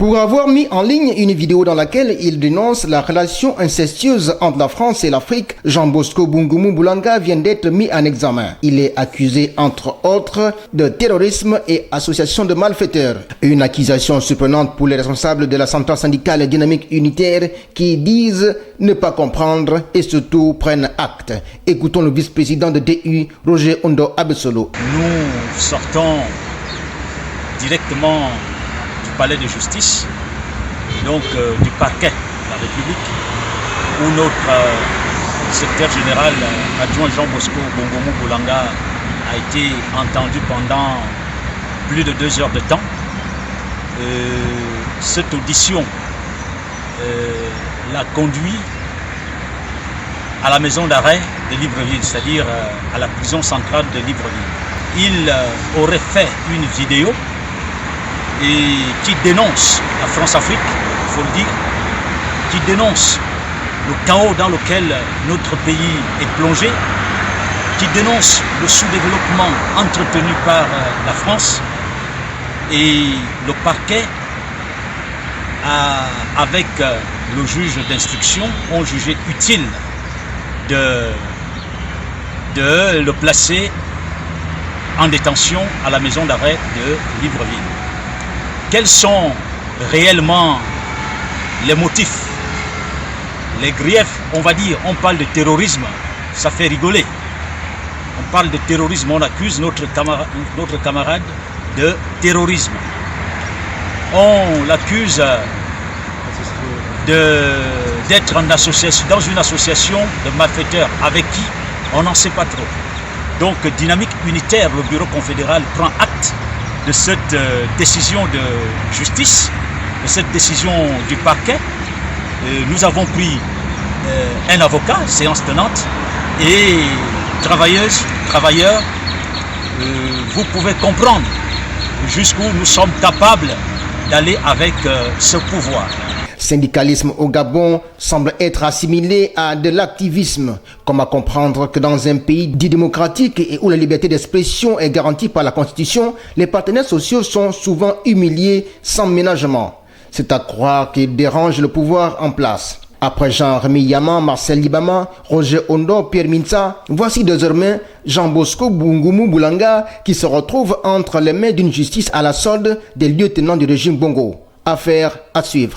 Pour avoir mis en ligne une vidéo dans laquelle il dénonce la relation incestueuse entre la France et l'Afrique, Jean Bosco Bungumu Boulanga vient d'être mis en examen. Il est accusé, entre autres, de terrorisme et association de malfaiteurs. Une accusation surprenante pour les responsables de la centrale syndicale dynamique unitaire qui disent ne pas comprendre et surtout prennent acte. Écoutons le vice-président de DU, Roger Ondo Abesolo. Nous sortons directement du palais de justice, donc du parquet de la République, où notre secrétaire général adjoint Jean Bosco Bungumu Boulanga a été entendu pendant plus de 2 heures de temps. Cette audition l'a conduit à la maison d'arrêt de Libreville, c'est-à-dire à la prison centrale de Libreville. Il aurait fait une vidéo qui dénonce la France-Afrique, il faut le dire, qui dénonce le chaos dans lequel notre pays est plongé, qui dénonce le sous-développement entretenu par la France, et le parquet, avec le juge d'instruction, ont jugé utile de le placer en détention à la maison d'arrêt de Libreville. Quels sont réellement les motifs, les griefs, on va dire, on parle de terrorisme, ça fait rigoler. On parle de terrorisme, on accuse notre camarade de terrorisme. On l'accuse d'être dans une association de malfaiteurs avec qui on n'en sait pas trop. Donc Dynamique Unitaire, le bureau confédéral, prend acte de cette décision de justice, de cette décision du parquet. Nous avons pris un avocat, séance tenante, et travailleuses, travailleurs, vous pouvez comprendre jusqu'où nous sommes capables d'aller avec ce pouvoir. Syndicalisme au Gabon semble être assimilé à de l'activisme, comme à comprendre que dans un pays dit démocratique et où la liberté d'expression est garantie par la Constitution, les partenaires sociaux sont souvent humiliés sans ménagement. C'est à croire qu'ils dérangent le pouvoir en place. Après Jean-Rémy Yaman, Marcel Libama, Roger Ondo, Pierre Mintsa, voici désormais Jean Bosco Bungumu Boulanga qui se retrouve entre les mains d'une justice à la solde des lieutenants du régime Bongo. Affaire à suivre.